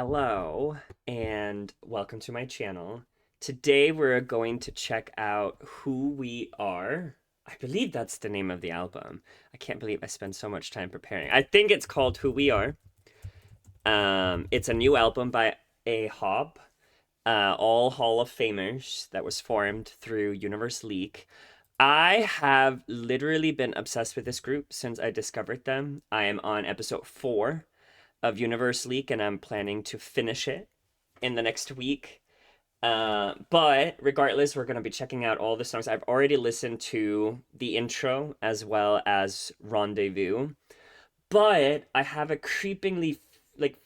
Hello and welcome to my channel. Today we're going to check out Who We Are. I believe that's the name of the album. I can't believe I spent so much time preparing. I think it's called Who We Are. It's a new album by AHOF, all Hall of Famers that was formed through Universe League. I have literally been obsessed with this group since I discovered them. I am on episode 4 of Universe League, and I'm planning to finish it in the next week. But regardless, we're going to be checking out all the songs. I've already listened to the intro as well as Rendezvous, but I have a I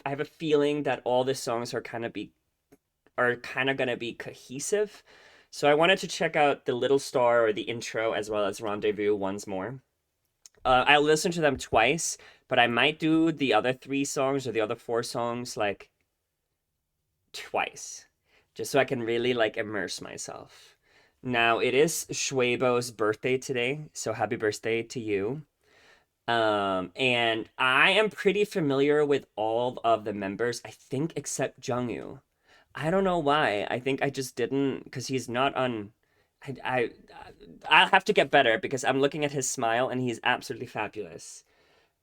have a feeling that all the songs are kind of going to be cohesive. So I wanted to check out the Little Star or the intro as well as Rendezvous once more. I'll listen to them twice, but I might do the other 3 songs or the other 4 songs like twice, just so I can really like immerse myself. Now it is Shuaibo's birthday today, so happy birthday to you. And I am pretty familiar with all of the members, I think, except Jeongwoo. I don't know why. I think I just didn't, because he's not on. I I'll have to get better because I'm looking at his smile and he's absolutely fabulous.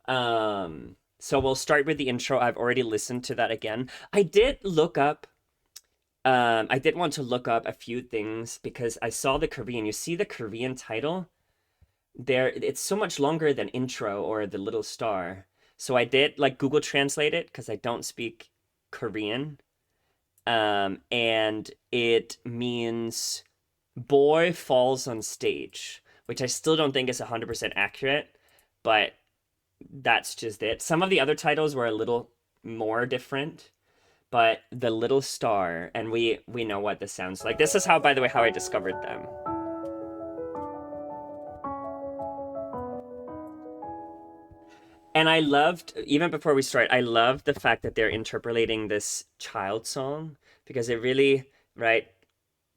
So we'll start with the intro. I've already listened to that again. I did want to look up a few things because I saw the Korean. You see the Korean title there, it's so much longer than intro or the Little Star. So I did like Google Translate it because I don't speak Korean. And it means boy falls on stage, which I still don't think is 100% accurate, but that's just it. Some of the other titles were a little more different, but the Little Star, and we know what this sounds like. This is how, by the way, how I discovered them. And I loved, even before we start, I loved the fact that they're interpolating this child song because it really, right,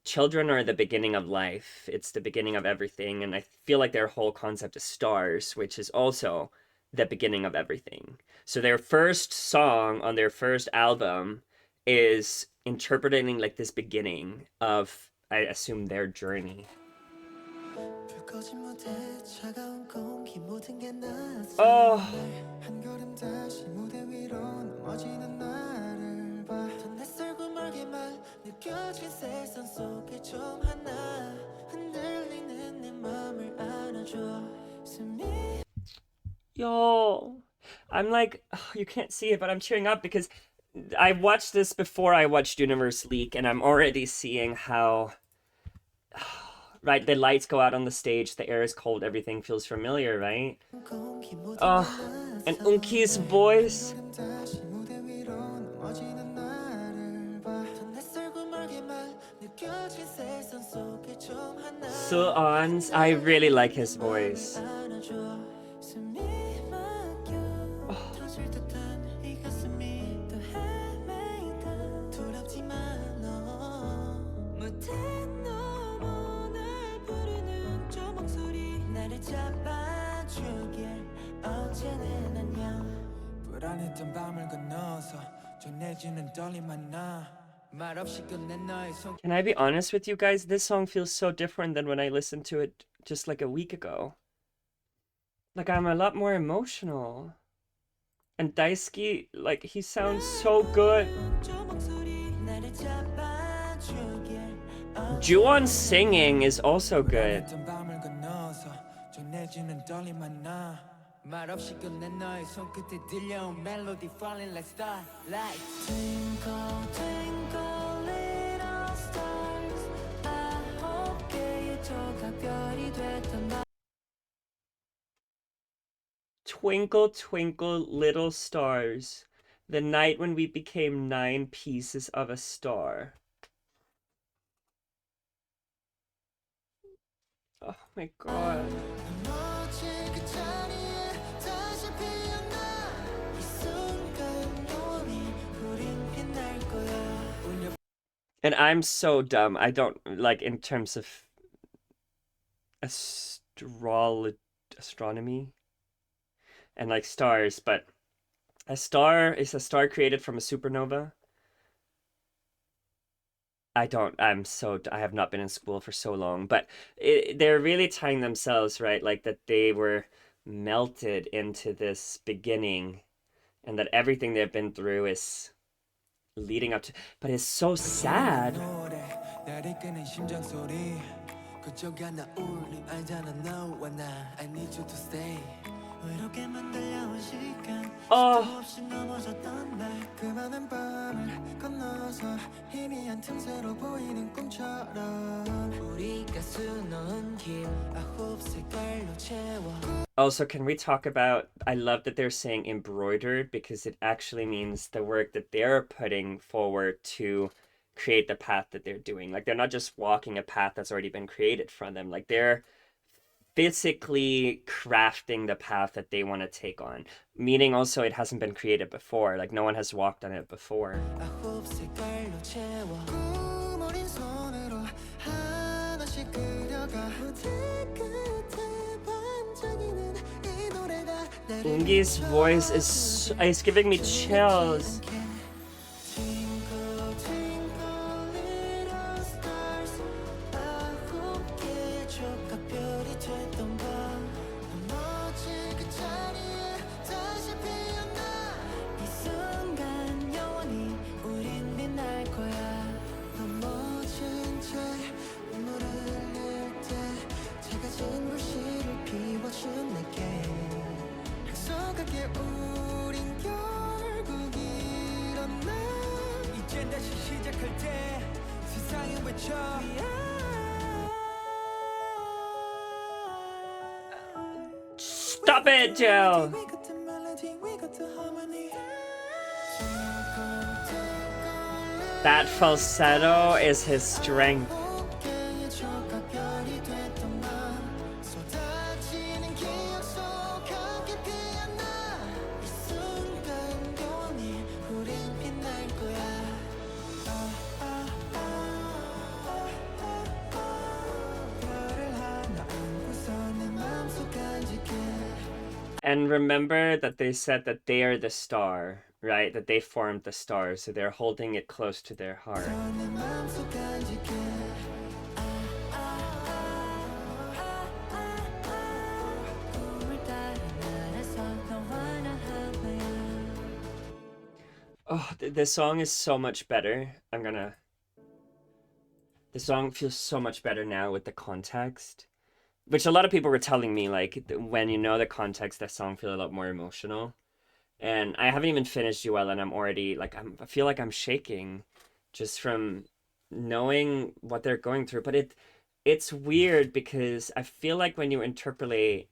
children are the beginning of life. It's the beginning of everything. And I feel like their whole concept is stars, which is also the beginning of everything. So their first song on their first album is interpreting like this beginning of, I assume, their journey. Oh. Yo, I'm like, you can't see it, but I'm cheering up because I watched this before I watched Universe League, and I'm already seeing how, right, the lights go out on the stage, the air is cold, everything feels familiar, right? And Woongki's voice. Suon's, I really like his voice. Can I be honest with you guys? This song feels so different than when I listened to it just like a week ago. Like, I'm a lot more emotional. And Daisuke, like, he sounds so good. Juwon singing is also good. Twinkle, twinkle, little stars, the night when we became 9 pieces of a star. Oh my god. And I'm so dumb. I don't, like, in terms of astronomy and like stars, but a star is a star created from a supernova. I have not been in school for so long, but they're really tying themselves, right? Like that they were melted into this beginning and that everything they've been through is leading up to, but it's so sad. Oh, also, can we talk about, I love that they're saying embroidered because it actually means the work that they're putting forward to create the path that they're doing. Like they're not just walking a path that's already been created from them. Like they're physically crafting the path that they want to take on. Meaning also it hasn't been created before. Like no one has walked on it before. Woongki's voice is giving me chills. Stop it, Jill! That falsetto is his strength. And remember that they said that they are the star, right? That they formed the star, so they're holding it close to their heart. Oh, this song is so much better. The song feels so much better now with the context. Which a lot of people were telling me, like, when you know the context, the song feels a lot more emotional. And I haven't even finished Juwon, and I'm already, like, I feel like I'm shaking just from knowing what they're going through. But it's weird because I feel like when you interpolate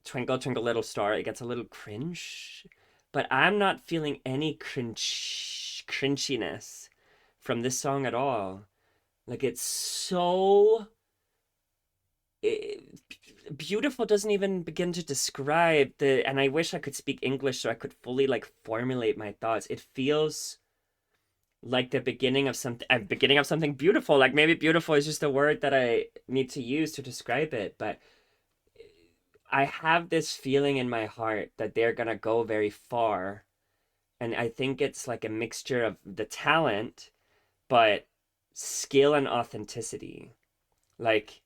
Twinkle Twinkle Little Star, it gets a little cringe. But I'm not feeling any cringiness from this song at all. Like, it's so beautiful doesn't even begin to describe the, and I wish I could speak English so I could fully like formulate my thoughts. It feels like the beginning of something beautiful. Like maybe beautiful is just a word that I need to use to describe it, but I have this feeling in my heart that they're gonna go very far. And I think it's like a mixture of the talent, but skill and authenticity. Like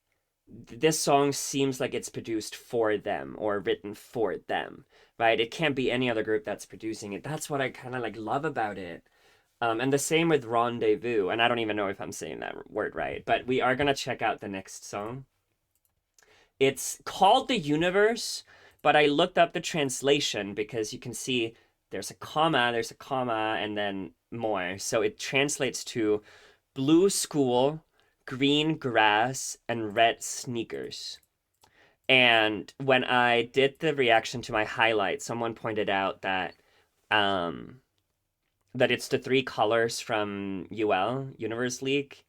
this song seems like it's produced for them or written for them, right? It can't be any other group that's producing it. That's what I kind of like love about it. And the same with Rendezvous. And I don't even know if I'm saying that word right, but we are going to check out the next song. It's called The Universe, but I looked up the translation because you can see there's a comma, and then more. So it translates to blue school, green grass, and red sneakers. And when I did the reaction to my highlight, someone pointed out that that it's the three colors from UL, Universe League.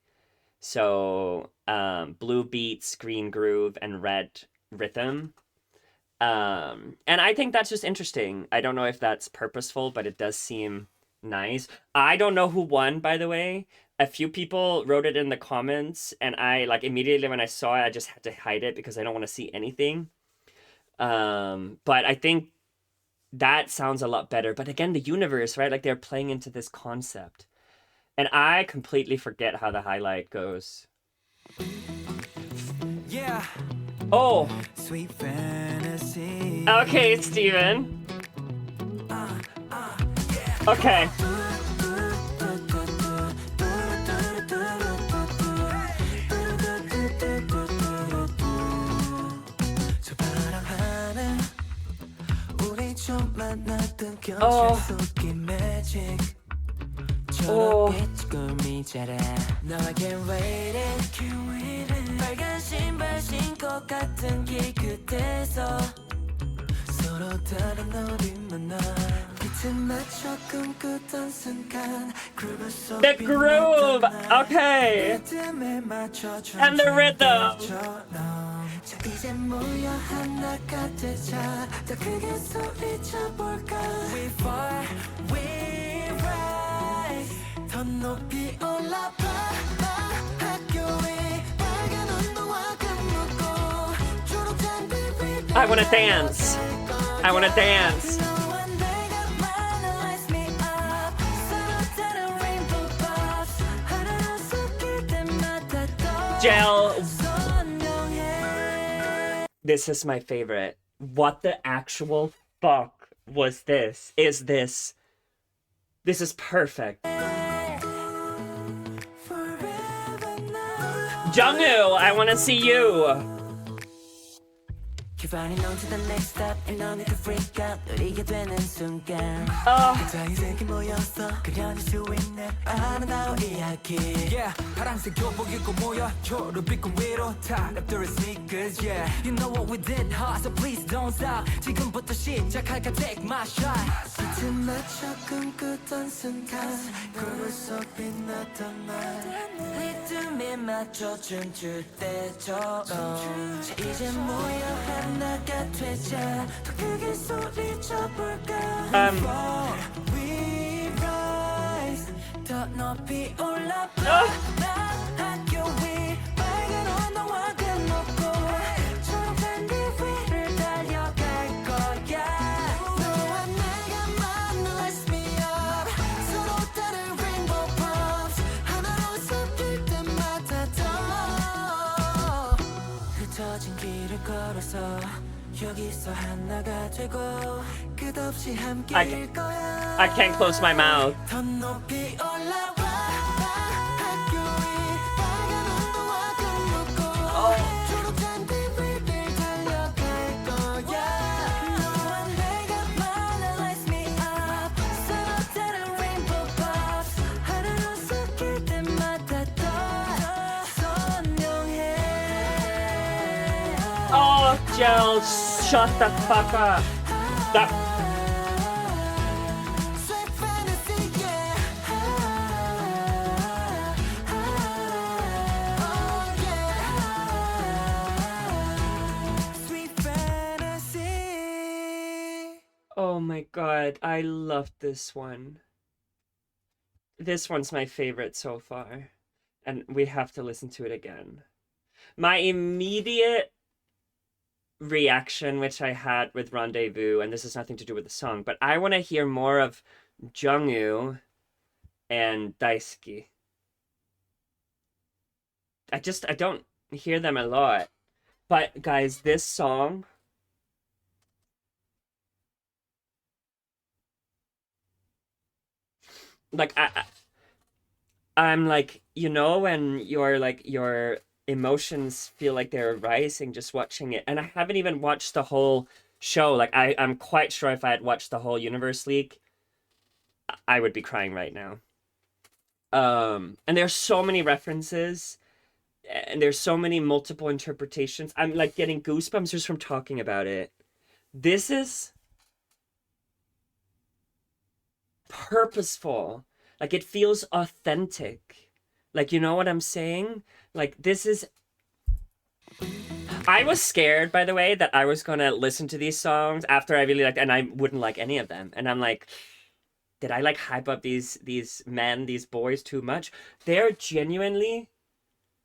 So blue beats, green groove, and red rhythm. And I think that's just interesting. I don't know if that's purposeful, but it does seem nice. I don't know who won, by the way. A few people wrote it in the comments, and I like immediately when I saw it, I just had to hide it because I don't want to see anything. But I think that sounds a lot better. But again, the universe, right? Like they're playing into this concept. And I completely forget how the highlight goes. Yeah. Oh, Sweet fantasy. okay, Steven. Okay. Oh. Oh. 빨간 신발 신고 같은 길 끝에서 서로 다른 너를 만나 비트 맞춰 꿈꾸던 순간 The groove, okay. And the rhythm. 자 이제 모여 하나가 되자 더 크게 소리쳐볼까 We fall, we rise 더 높이 올라봐 I wanna dance. I wanna dance. Gel. This is my favorite. What the actual fuck was this? Is this? This is perfect. Jeongwoo, I wanna see you. Keep running on to the next step and no need to freak out 느리게 되는 순간 자의색이 모여서 그려낼 수 있는 아름다운 이야기 Yeah 파란색 교복 입고 모여 초록빛 위로 타 랩들의 sneakers Yeah You know what we did huh so please don't stop 지금부터 시작할까 take my shot 비트 맞춰 꿈꾸던 순간 거울 속 빛났던 날 리듬에 맞춰 춤출 때처럼 자 이제 모여 하나가 되자 더 크게 소리쳐볼까 We rise 더 높이 올라봐 학교 위 빨간 언어와 끝놓고 초록한 길 위를 달려갈 거야 너와 내가 만나 Let's be up 서로 다른 rainbow pops 하나로 섞일 때마다 더 흩어진 길을 걸어서 여기서 하나가 되고 끝없이 함께일 거야 I can't close my mouth. 더 높이 올라와 학교 위 빨간 언어와 끝놓고 초록한 길 위를 달려갈 거야 너와 내가 만나 Let's me up 서로 다른 rainbow pops 하나로 섞일 때마다 더 선명해 Oh, Gel, shut the fuck up. That. Sweet fantasy, yeah. Oh, yeah. Sweet fantasy. Oh my god, I love this one. This one's my favorite so far. And we have to listen to it again. My immediate reaction, which I had with Rendezvous, and this has nothing to do with the song, but I want to hear more of Jeongwoo and Daisuke. I don't hear them a lot. But guys, this song, like I'm like, you know, when you're like your emotions feel like they're rising just watching it, and I haven't even watched the whole show. Like I'm quite sure if I had watched the whole Universe League, I would be crying right now. And there's so many references, and there's so many multiple interpretations. I'm like getting goosebumps just from talking about it. This is purposeful. Like it feels authentic. Like, you know what I'm saying? Like this is... I was scared, by the way, that I was gonna listen to these songs after I really liked, and I wouldn't like any of them. And I'm like, did I like hype up these men, these boys too much? They're genuinely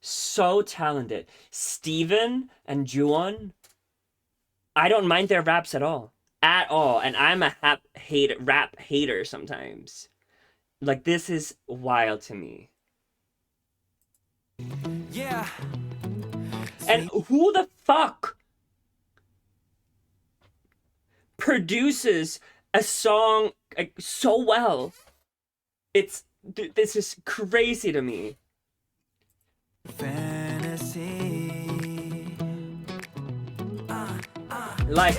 so talented. Steven and Juwon, I don't mind their raps at all. At all. And I'm a rap hater sometimes. Like, this is wild to me. Yeah. And who the fuck produces a song like, so well? This is crazy to me. Fantasy. Like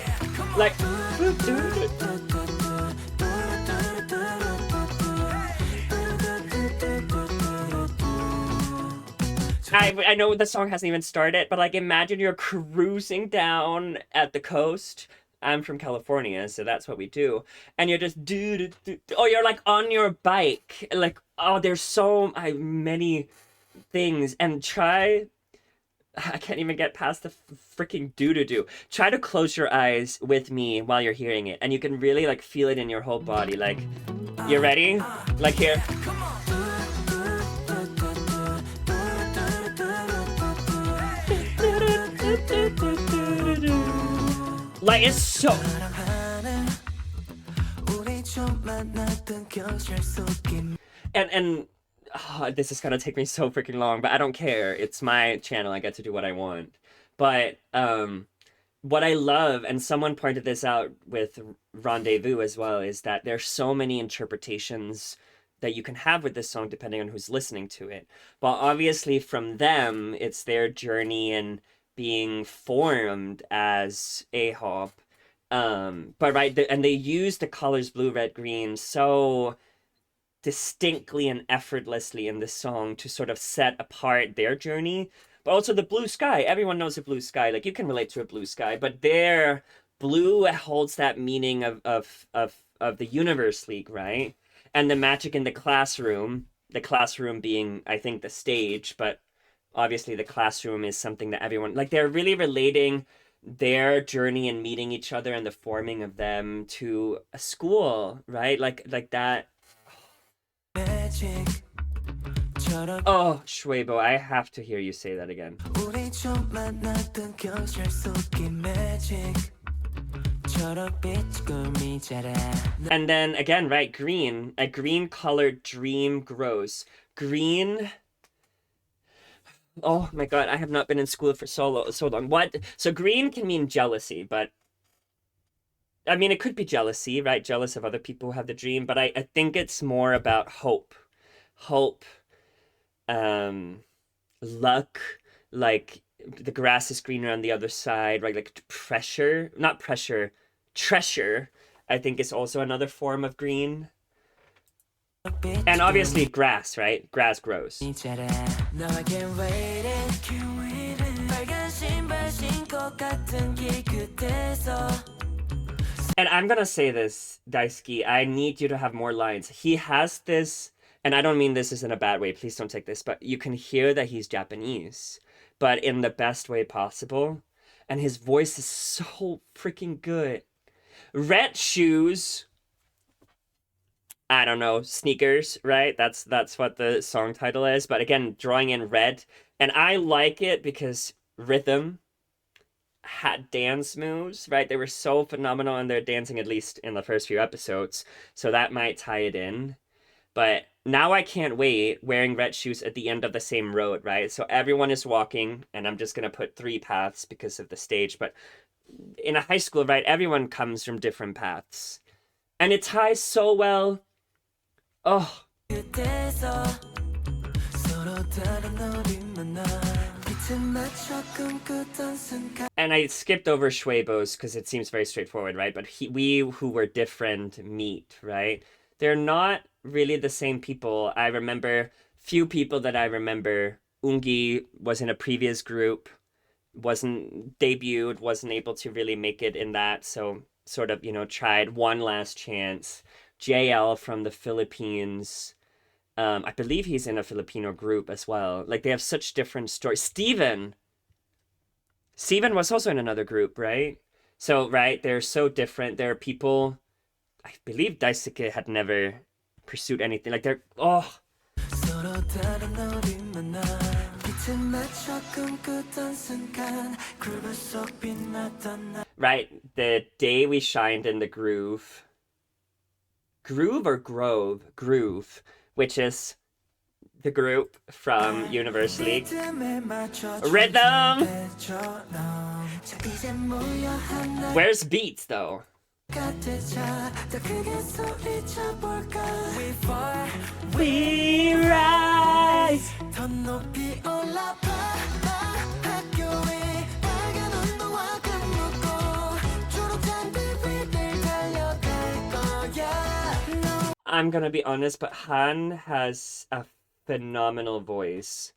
I know the song hasn't even started, but like imagine you're cruising down at the coast. I'm from California, so that's what we do. And you're just oh, you're like on your bike. Like, oh, there's so many things. And try, I can't even get past the freaking do. Try to close your eyes with me while you're hearing it, and you can really like feel it in your whole body. Like, you ready? Like here. Like, it's so. And this is gonna take me so freaking long, but I don't care. It's my channel. I get to do what I want. But what I love, and someone pointed this out with Rendezvous as well, is that there's so many interpretations that you can have with this song depending on who's listening to it. But obviously from them, it's their journey and being formed as AHOF. But right, and they use the colors blue, red, green so distinctly and effortlessly in this song to sort of set apart their journey. But also the blue sky. Everyone knows a blue sky. Like, you can relate to a blue sky, but their blue holds that meaning of the Universe League, right? And the magic in the classroom being, I think, the stage, but obviously the classroom is something that everyone, like, they're really relating their journey and meeting each other and the forming of them to a school, right? Like that. Oh, Shuaibo, I have to hear you say that again. And then again, right, green. A green colored dream grows. Green. Oh my god, I have not been in school for so long. What? So green can mean jealousy, but I mean, it could be jealousy, right? Jealous of other people who have the dream, but I think it's more about hope. Hope, luck, like the grass is greener on the other side, right? Like pressure, not pressure, treasure, I think is also another form of green. And obviously grass, right? Grass grows. And I'm gonna say this, Daisuke, I need you to have more lines. He has this, and I don't mean this is in a bad way, please don't take this, but you can hear that he's Japanese, but in the best way possible. And his voice is so freaking good. Red shoes, I don't know, sneakers, right? That's what the song title is. But again, drawing in red. And I like it because rhythm, had dance moves, right? They were so phenomenal in their dancing, at least in the first few episodes. So that might tie it in. But now I can't wait wearing red shoes at the end of the same road, right? So everyone is walking, and I'm just going to put 3 paths because of the stage. But in a high school, right, everyone comes from different paths. And it ties so well. Oh. And I skipped over Shuaibo's because it seems very straightforward, right? But we who were different meet, right? They're not really the same people. I remember few people that I remember. Woongki was in a previous group, wasn't debuted, wasn't able to really make it in that, so sort of, tried one last chance. JL from the Philippines. I believe he's in a Filipino group as well. Like, they have such different stories. Steven was also in another group, right? So, right, they're so different. There are people, I believe Daisuke had never pursued anything. Like, they're, oh. Right, the day we shined in the groove. Groove or Grove? Groove, which is the group from Universe League. Rhythm! Where's Beats though? We rise. I'm gonna be honest, but Han has a phenomenal voice.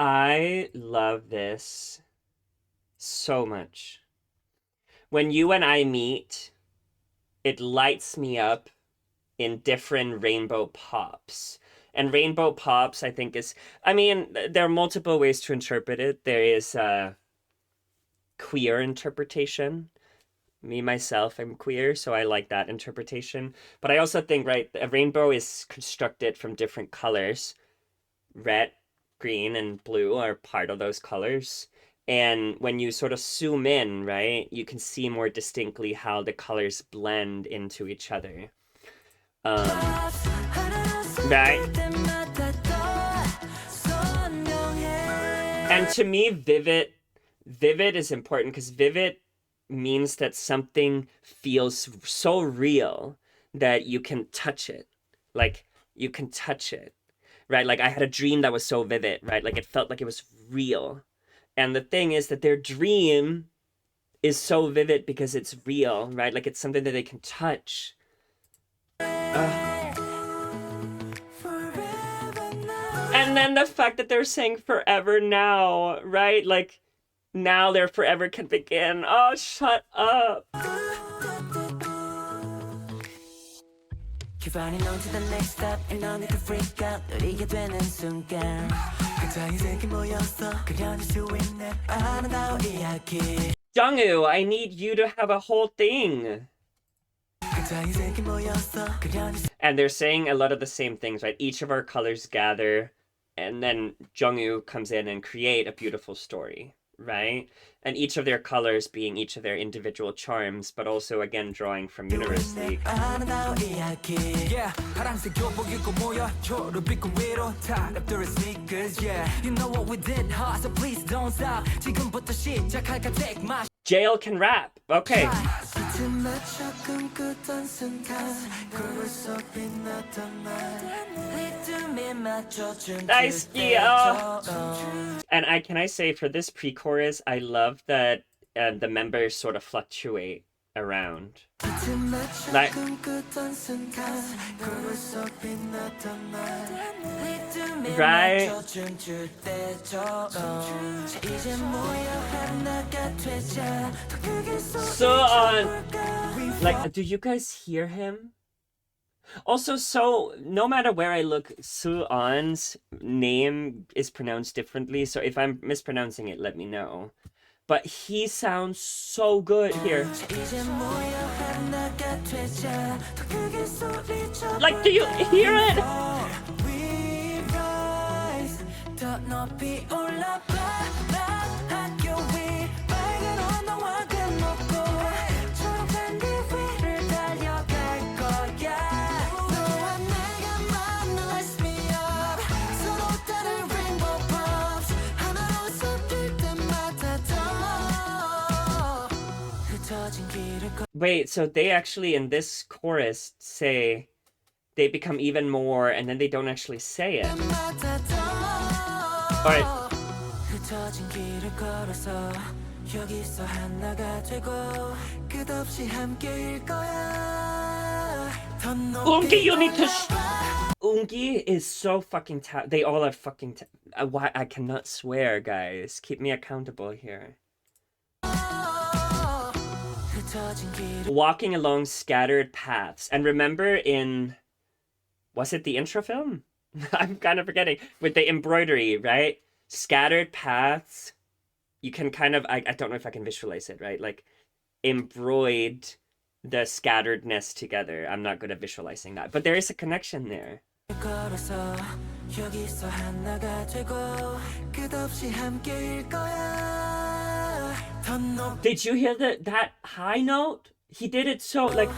I love this so much. When you and I meet, it lights me up in different rainbow pops. And rainbow pops, I think, is... I mean, there are multiple ways to interpret it. There is a queer interpretation. Me, myself, I'm queer, so I like that interpretation. But I also think, right, a rainbow is constructed from different colors. Red, green, and blue are part of those colors. And when you sort of zoom in, right, you can see more distinctly how the colors blend into each other. Right? And to me, vivid is important because vivid means that something feels so real that you can touch it. Like, you can touch it, right? Like, I had a dream that was so vivid, right? Like, it felt like it was real. And the thing is that their dream is so vivid because it's real, right? Like, it's something that they can touch. And then the fact that they're saying forever now, right? Like, now their forever can begin. Oh, shut up. Jeongwoo, I need you to have a whole thing. And they're saying a lot of the same things, right? Each of our colors gather, and then Jeongwoo comes in and create a beautiful story, right? And each of their colors being each of their individual charms, but also again drawing from Universe League. Jail can rap. Okay. Daisuke. And can I say for this pre-chorus, I love that the members sort of fluctuate around. Like, right? Like, do you guys hear him? Also, so no matter where I look, Suon's name is pronounced differently, so if I'm mispronouncing it, let me know. But he sounds so good here. Like, do you hear it? Wait, so they actually in this chorus say they become even more, and then they don't actually say it. Alright. Woongki, you need to Woongki is so fucking they all are fucking why I cannot swear, guys. Keep me accountable here. Walking along scattered paths. And remember in... Was it the intro film? I'm kind of forgetting. With the embroidery, right? Scattered paths you can kind of, I don't know if I can visualize it, right? Like embroid the scatteredness together. I'm not good at visualizing that, but there is a connection there. Did you hear that high note? He did it so like.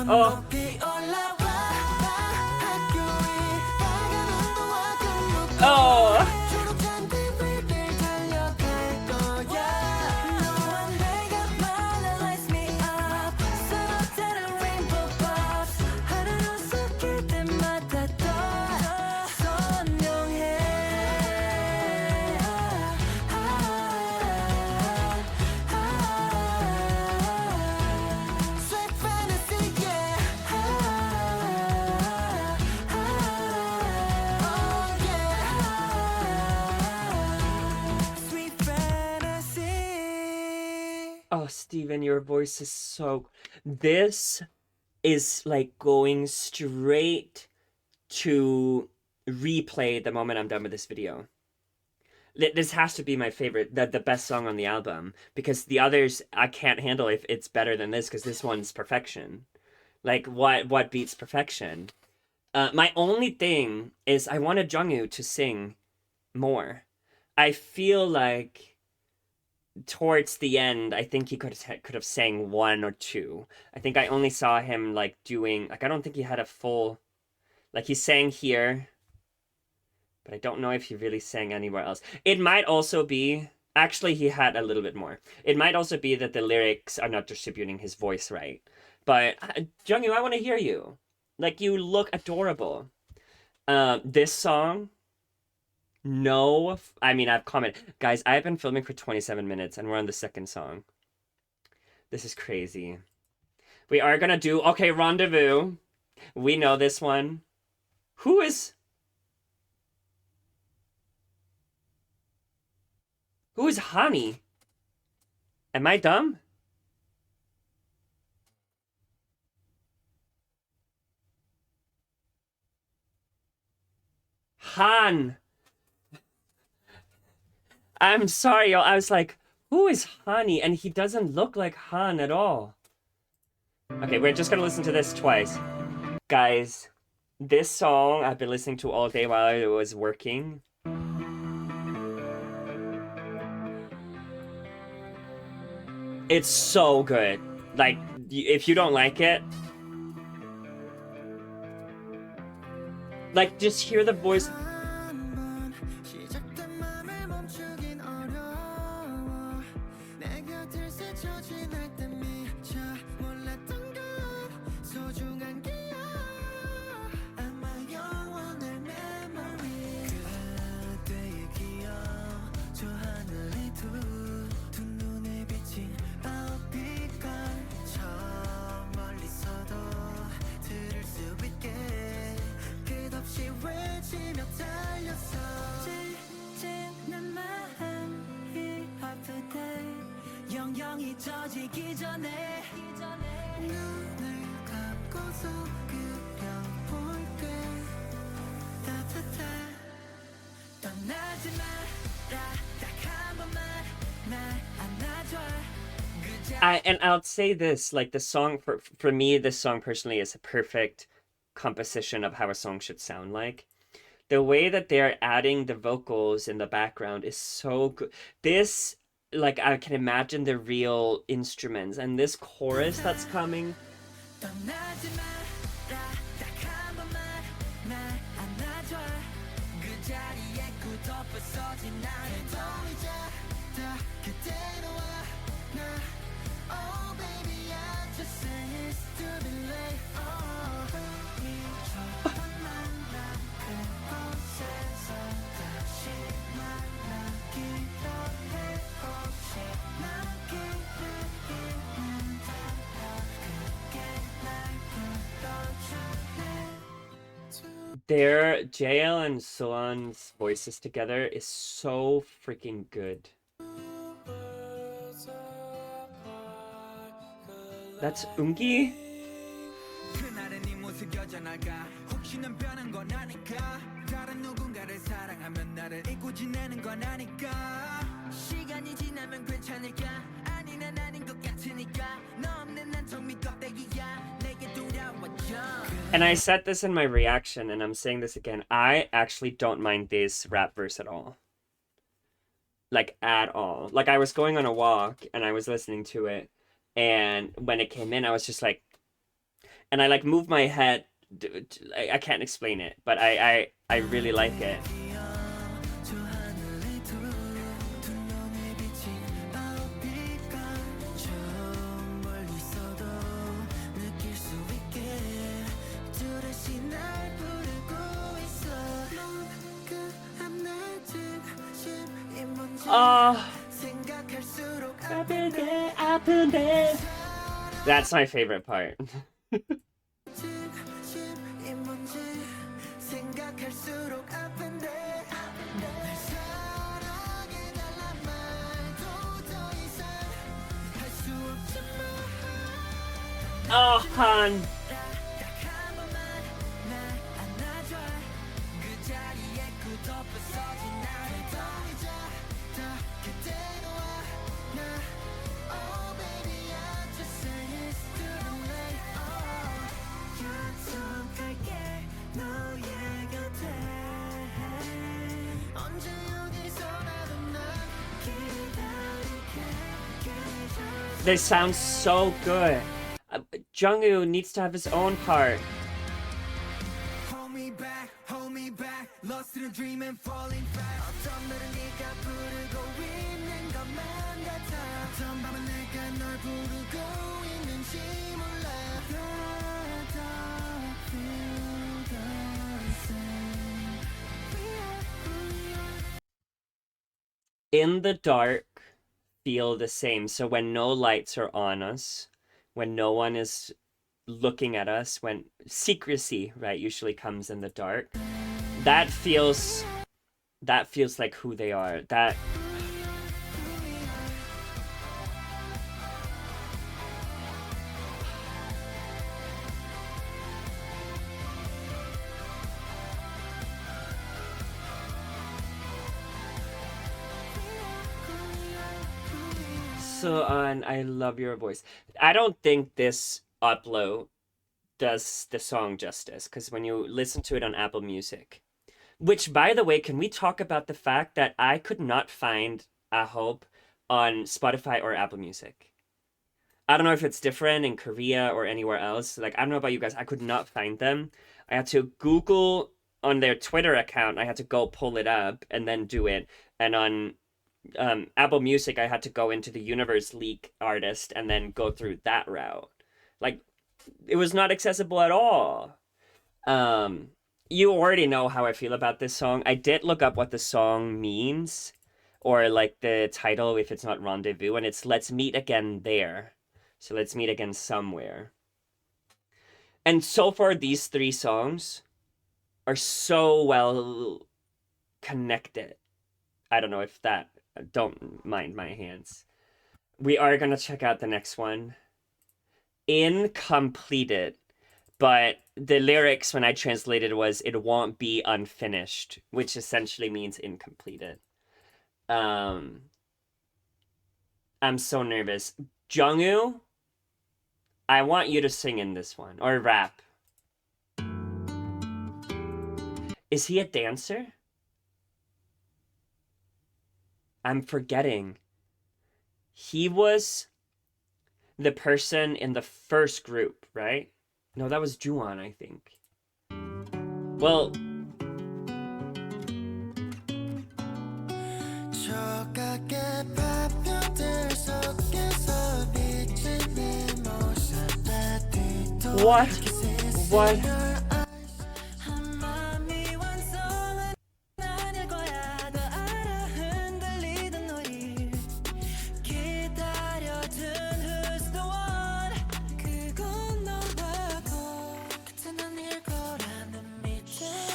Oh. Oh. Oh, Steven, your voice is so... This is like going straight to replay the moment I'm done with this video. This has to be my favorite, the best song on the album, because the others I can't handle if it's better than this, because this one's perfection. Like, what beats perfection? My only thing is I wanted Jeongwoo to sing more. I feel like towards the end, I think he could have sang one or two. I think I only saw him like doing, like, I don't think he had a full, like, he sang here, but I don't know if he really sang anywhere else. It might also be, actually he had a little bit more. It might also be that the lyrics are not distributing his voice right. But Jeongwoo, I want to hear you. Like, you look adorable. This song, no, I mean, I've commented. Guys, I've been filming for 27 minutes and we're on the second song. This is crazy. We are gonna do, okay, Rendezvous. We know this one. Who is Hani? Am I dumb? Han. I'm sorry, yo. I was like, who is Hani? And he doesn't look like Han at all. Okay, we're just gonna listen to this twice. Guys, this song I've been listening to all day while I was working. It's so good. Like, if you don't like it, like, just hear the voice. And I'll say this, like, the song, for me, this song personally is a perfect composition of how a song should sound like. The way that they're adding the vocals in the background is so good. This, like, I can imagine the real instruments, and this chorus that's coming. Their JL and Solan's voices together is so freaking good. That's Woongki? 그날의 네 모습 여전할까 혹시는 변한 건 아닐까 다른 누군가를 사랑하면 나를 잊고 지내는 건 아닐까 시간이 지나면 괜찮을까 아니 난 아닌 것 같으니까 너 없는 난 정미 껍데기야 내게 돌아와줘. And I said this in my reaction, and I'm saying this again. I actually don't mind this rap verse at all. Like, at all. Like, I was going on a walk, and I was listening to it, and when it came in, I was just like... And I, like, moved my head. I can't explain it, but I really like it. That's my favorite part. Oh, Han. They sound so good. Jeongwoo needs to have his own part. Hold me back, lost in a dream and falling fast. 어떤 날은 네가 부르고 있는 것만 같아. 어떤 밤은 내가 널 부르고 있는지 몰라. Feel the same. In the dark, feel the same. So when no lights are on us, when no one is looking at us, when secrecy, right, usually comes in the dark, that feels like who they are. That Suan, I love your voice. I don't think this upload does the song justice, because when you listen to it on Apple Music, which, by the way, can we talk about the fact that I could not find AHOF on Spotify or Apple Music? I don't know if it's different in Korea or anywhere else. Like, I don't know about you guys. I could not find them. I had to Google on their Twitter account. I had to go pull it up and then do it. And on Apple Music, I had to go into the Universe League artist and then go through that route. Like, it was not accessible at all. You already know how I feel about this song. I did look up what the song means, or like the title if it's not Rendezvous, and it's Let's Meet Again There. So let's meet again somewhere. And so far, these three songs are so well connected. I don't know if that... Don't mind my hands. We are going to check out the next one. Incompleted. But the lyrics, when I translated, was "it won't be unfinished," which essentially means incompleted. I'm so nervous. Jeongwoo, I want you to sing in this one, or rap. Is he a dancer? I'm forgetting. He was the person in the first group, right? No, that was Juwon, I think. Well... What? What?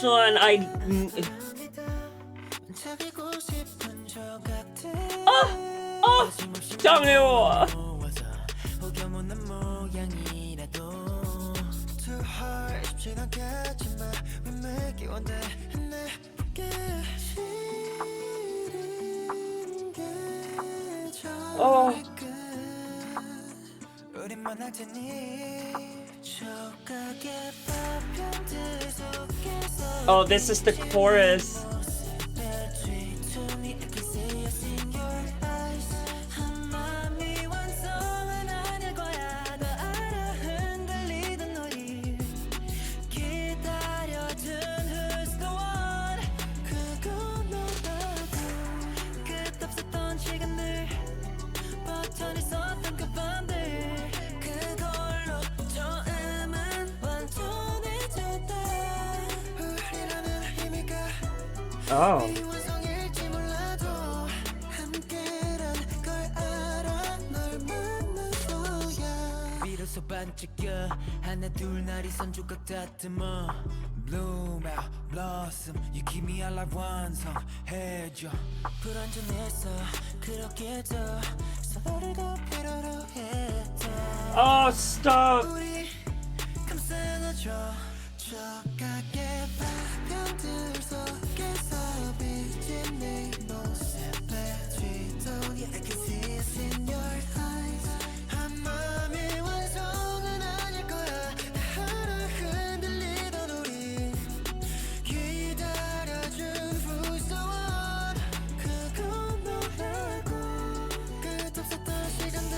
Son, Jeongwoo! Oh. Oh, this is the chorus. Oh. Bloom out, blossom, you keep me alive 완성해줘 불완전해서 그렇게 더 서로를 더 필요로 했다 Oh, stop. 우리 감싸줘 촉각의 파편들 속에서 비친 네 모습에 쥐도니 I can see it in your eyes 한 마음의 완성은 아닐 거야 하나 흔들리던 우리 기다려준 who's the one 그건 너라고 끝없었던 시간들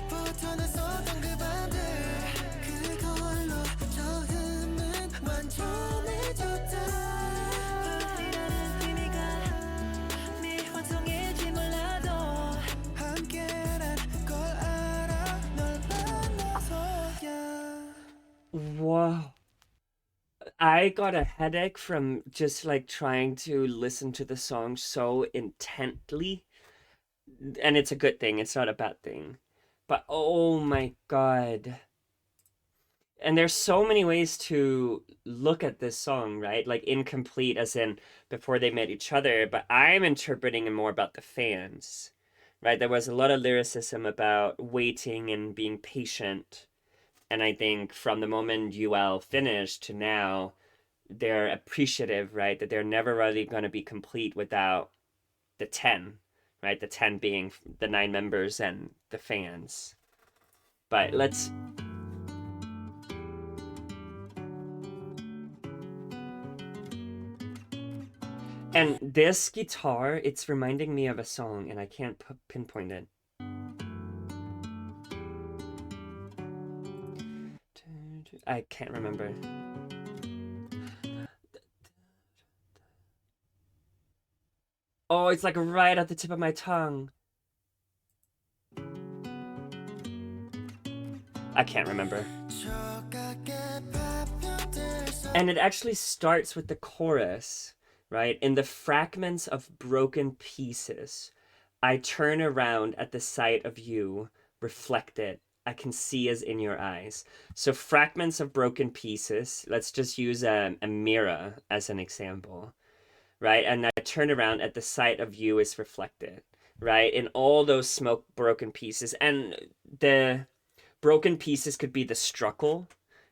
버텨냈었던 그 밤들 그걸로 처음은 완전해졌다 우리라는 의미가 미완성일지 몰라도 함께란 걸 알아 널 만나서야 Wow. I got a headache from just like trying to listen to the song so intently. And it's a good thing, it's not a bad thing. But oh my god. And there's so many ways to look at this song, right? Like incomplete as in before they met each other, but I'm interpreting it more about the fans. Right? There was a lot of lyricism about waiting and being patient. And I think from the moment UL finished to now, they're appreciative, right? That they're never really going to be complete without the 10, right? The 10 being the 9 members and the fans. But let's... And this guitar, it's reminding me of a song, and I can't pinpoint it. I can't remember. Oh, it's like right at the tip of my tongue. I can't remember. And it actually starts with the chorus, right? In the fragments of broken pieces, I turn around at the sight of you, reflected. I can see as in your eyes. So fragments of broken pieces, let's just use a mirror as an example, right? And I turn around at the sight of you is reflected, right? In all those smoke broken pieces. And the broken pieces could be the struggle,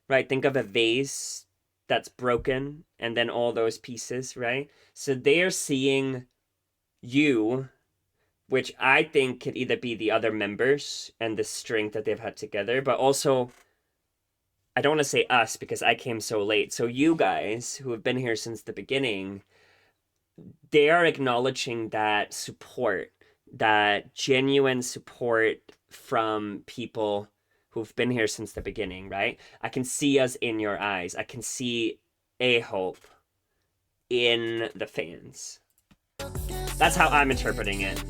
right? Think of a vase that's broken and then all those pieces, right? So they're seeing you, which I think could either be the other members and the strength that they've had together, but also, I don't want to say us because I came so late. So you guys who have been here since the beginning, they are acknowledging that support, that genuine support from people who've been here since the beginning, right? I can see us in your eyes. I can see AHOF in the fans. That's how I'm interpreting it.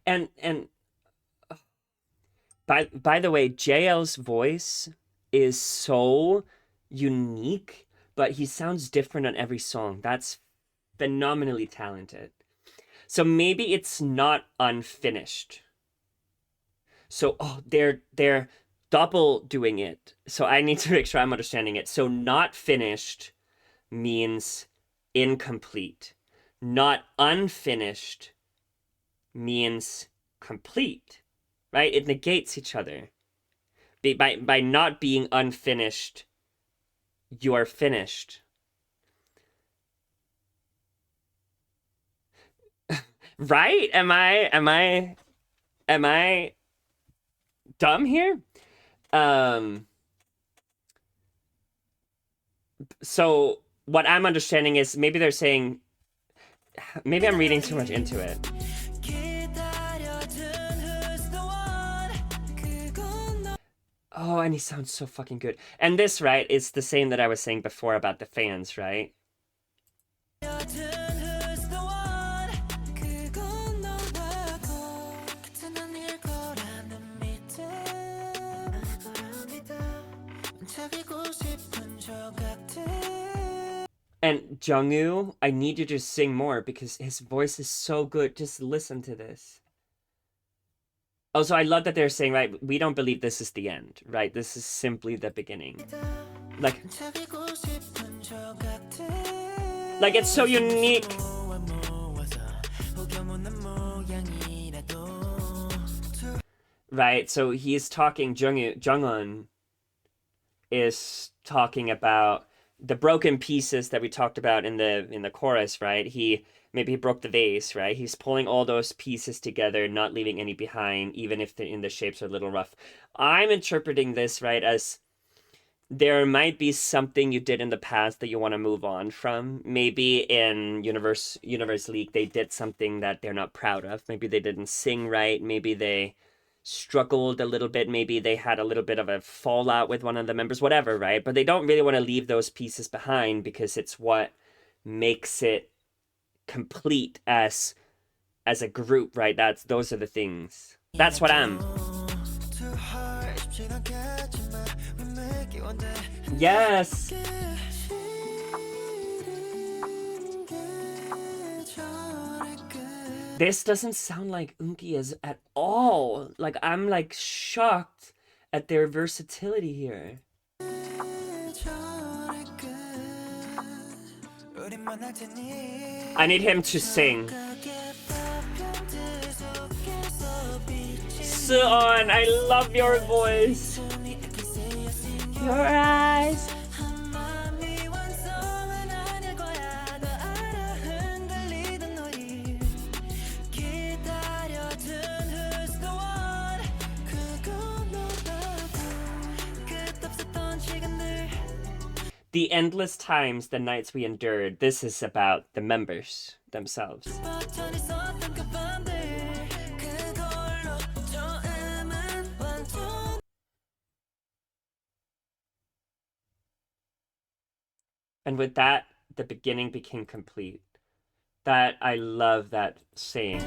And by the way, JL's voice is so unique, but he sounds different on every song. That's phenomenally talented. So maybe it's not unfinished. So they're double doing it. So I need to make sure I'm understanding it. So not finished means incomplete. not unfinished means complete, right? It negates each other. By not being unfinished, you are finished. Right? Am I dumb here? So what I'm understanding is maybe they're saying, maybe I'm reading too much into it. Oh, and he sounds so fucking good. And this, right, is the same that I was saying before about the fans, right? And Jeongwoo, I need you to sing more because his voice is so good. Just listen to this. Also, I love that they're saying, right, we don't believe this is the end, right? This is simply the beginning. Like it's so unique. Right, so he's talking, Jeongwoo is talking about the broken pieces that we talked about in the chorus, right? Maybe he broke the vase, right? He's pulling all those pieces together, not leaving any behind, even if the shapes are a little rough. I'm interpreting this, right, as there might be something you did in the past that you want to move on from. Maybe in Universe League, they did something that they're not proud of. Maybe they didn't sing right. Maybe they struggled a little bit. Maybe they had a little bit of a fallout with one of the members, whatever, right? But they don't really want to leave those pieces behind because it's what makes it complete as a group, right? Those are the things. That's what I'm. Yes. This doesn't sound like Woongki at all. Like, I'm like shocked at their versatility here. I need him to sing. Suwon, I love your voice. Your eyes. The endless times, the nights we endured. This is about the members themselves. And with that, the beginning became complete. I love that saying.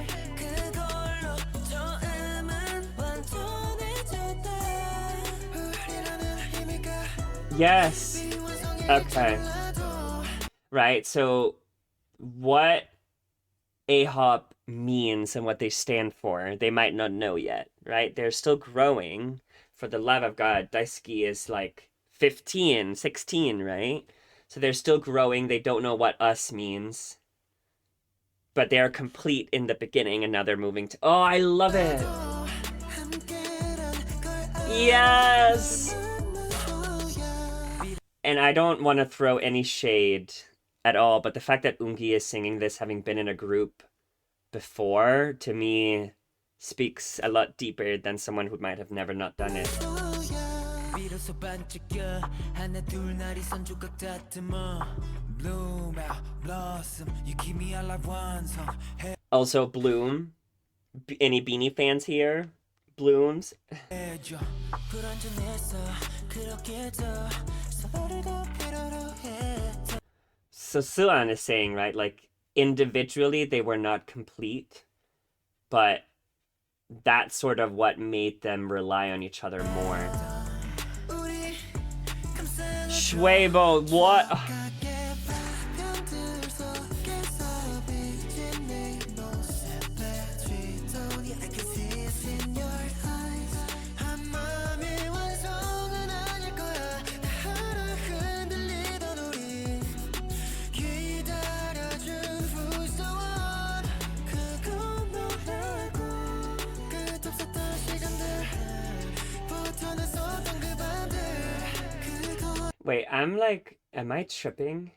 Yes. Okay. Right, so what AHOF means and what they stand for, they might not know yet, right? They're still growing. For the love of God, Daisuke is like 15, 16, right? So they're still growing. They don't know what us means. But they are complete in the beginning, and now they're moving to... Oh, I love it! Yes! And I don't want to throw any shade at all, but the fact that Woongki is singing this, having been in a group before, to me, speaks a lot deeper than someone who might have never not done it. Also, Bloom. Any Beanie fans here? Blooms. So Suan is saying, right, like, individually they were not complete, but that's sort of what made them rely on each other more. Shuaibo, what? Wait, I'm like, am I tripping?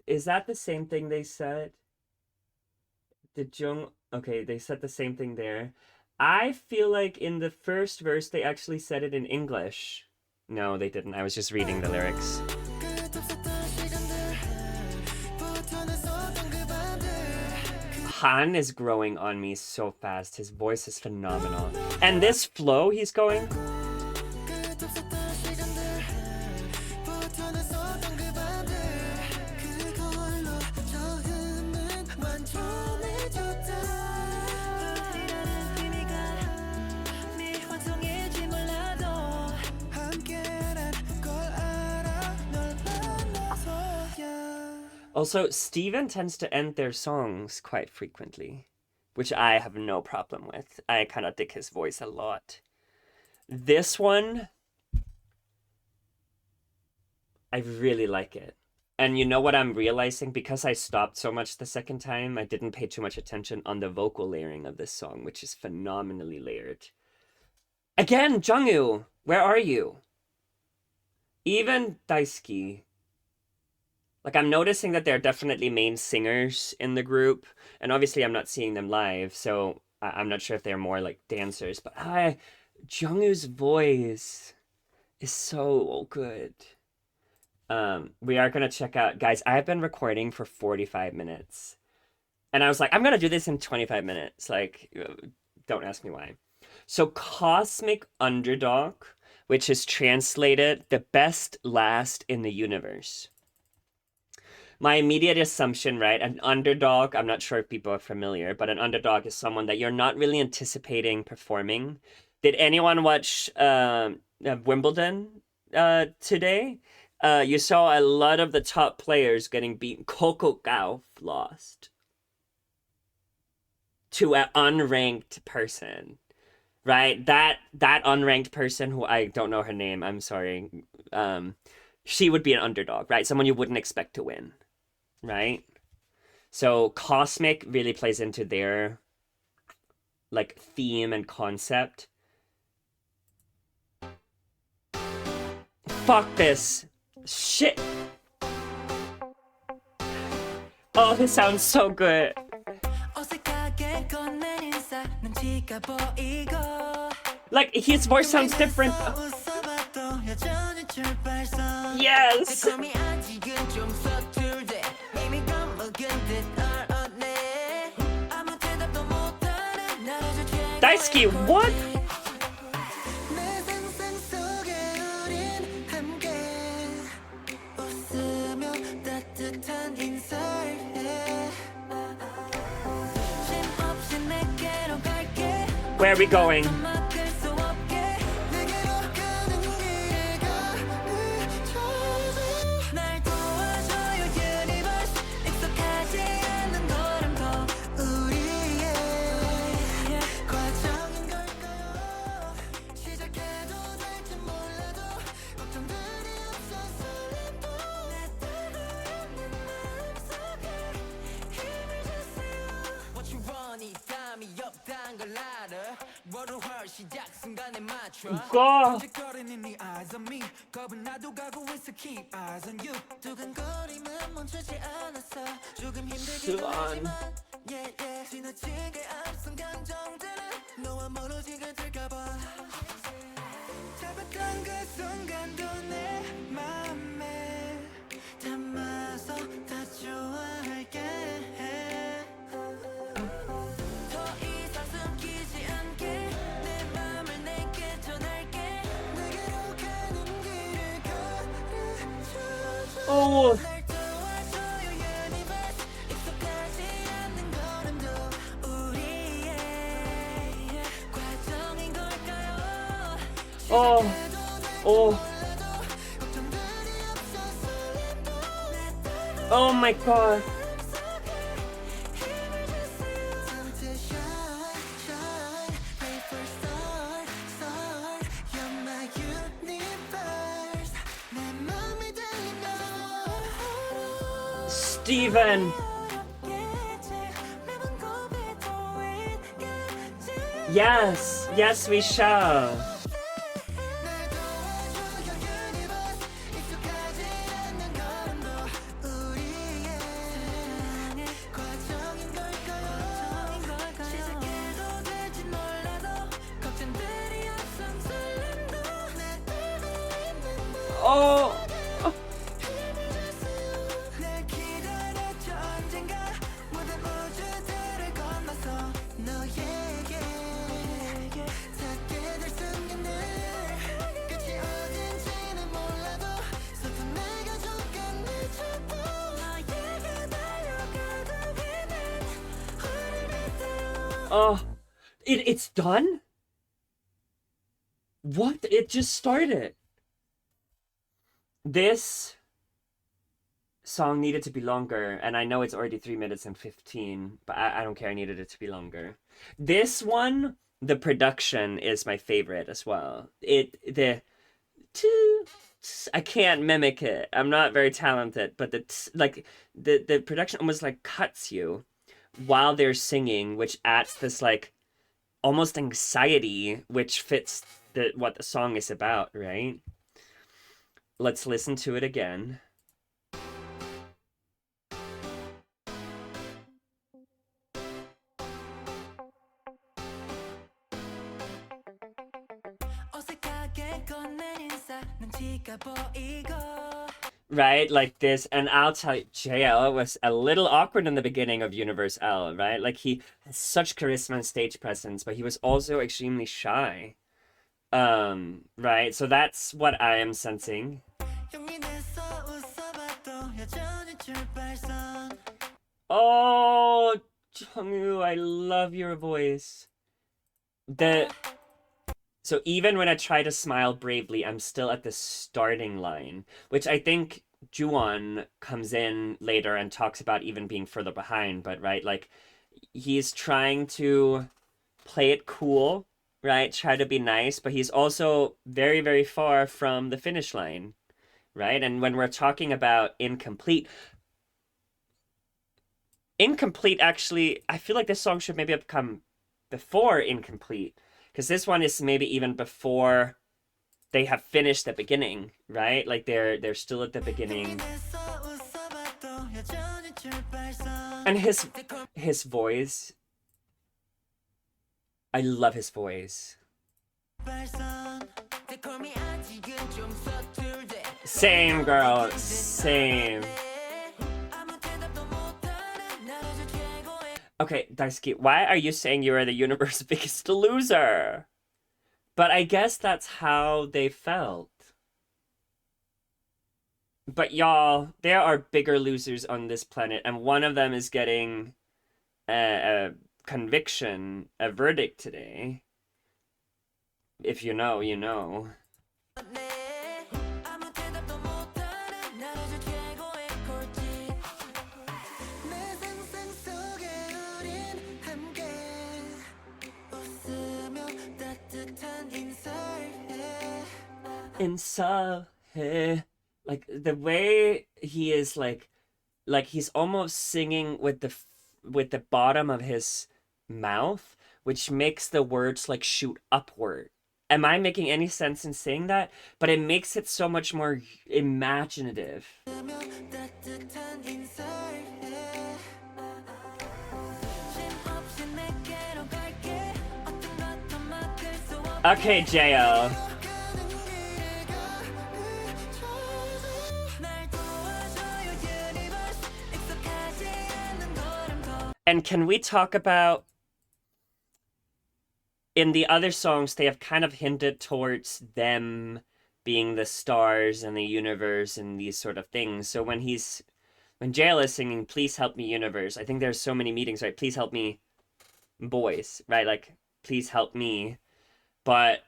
Is that the same thing they said? Okay, they said the same thing there. I feel like in the first verse they actually said it in English. No, they didn't. I was just reading the lyrics. Han is growing on me so fast. His voice is phenomenal. And this flow he's going. Also, Steven tends to end their songs quite frequently, which I have no problem with. I kind of dig his voice a lot. This one, I really like it. And you know what I'm realizing? Because I stopped so much the second time, I didn't pay too much attention on the vocal layering of this song, which is phenomenally layered. Again, Jeongwoo, where are you? Even Daisuke. Like, I'm noticing that they're definitely main singers in the group, and obviously I'm not seeing them live, so I'm not sure if they're more like dancers, but Jeongwoo's voice is so good. We are gonna check out, guys, I've been recording for 45 minutes, and I was like, I'm gonna do this in 25 minutes, like, don't ask me why. So Cosmic Underdog, which is translated the best last in the universe. My immediate assumption, right, an underdog, I'm not sure if people are familiar, but an underdog is someone that you're not really anticipating performing. Did anyone watch Wimbledon today? You saw a lot of the top players getting beaten. Coco Gauff lost to an unranked person, right? That unranked person, who I don't know her name, I'm sorry, she would be an underdog, right? Someone you wouldn't expect to win. Right? So Cosmic really plays into their like theme and concept. Fuck this. Shit. Oh, this sounds so good. Like, his voice sounds different. Yes. Daisuke, what? Where are we going? Go. Juwon. Oh. Oh. Oh. Oh my god. Steven. Yes, yes we shall. Oh. Oh, it's done? What? It just started. This song needed to be longer, and I know it's already 3 minutes and 15, but I don't care. I needed it to be longer. This one, the production is my favorite as well. I can't mimic it. I'm not very talented, but the production almost like cuts you while they're singing, which adds this like almost anxiety, which fits what the song is about, right? Let's listen to it again. Right, like this, and I'll tell you, JL was a little awkward in the beginning of Universe L, right? Like he has such charisma and stage presence, but he was also extremely shy. Right, so that's what I am sensing. Oh, Jeongwoo, I love your voice. So even when I try to smile bravely, I'm still at the starting line, which I think Juwon comes in later and talks about even being further behind, but right, like he's trying to play it cool, right? Try to be nice, but he's also very, very far from the finish line, right? And when we're talking about incomplete, actually, I feel like this song should maybe have come before incomplete. Because this one is maybe even before they have finished the beginning, right? Like they're still at the beginning. And his voice, I love his voice. Same, girl, same. Okay, Daisuke, why are you saying you are the universe's biggest loser? But I guess that's how they felt. But y'all, there are bigger losers on this planet, and one of them is getting a conviction, a verdict today. If you know, you know. Inside, like the way he is like he's almost singing with the bottom of his mouth, which makes the words like shoot upward. Am I making any sense in saying that? But it makes it so much more imaginative. Okay, JL. And can we talk about, in the other songs, they have kind of hinted towards them being the stars and the universe and these sort of things. So when JL is singing, please help me universe, I think there's so many meetings, right? Please help me boys, right? Like, please help me. But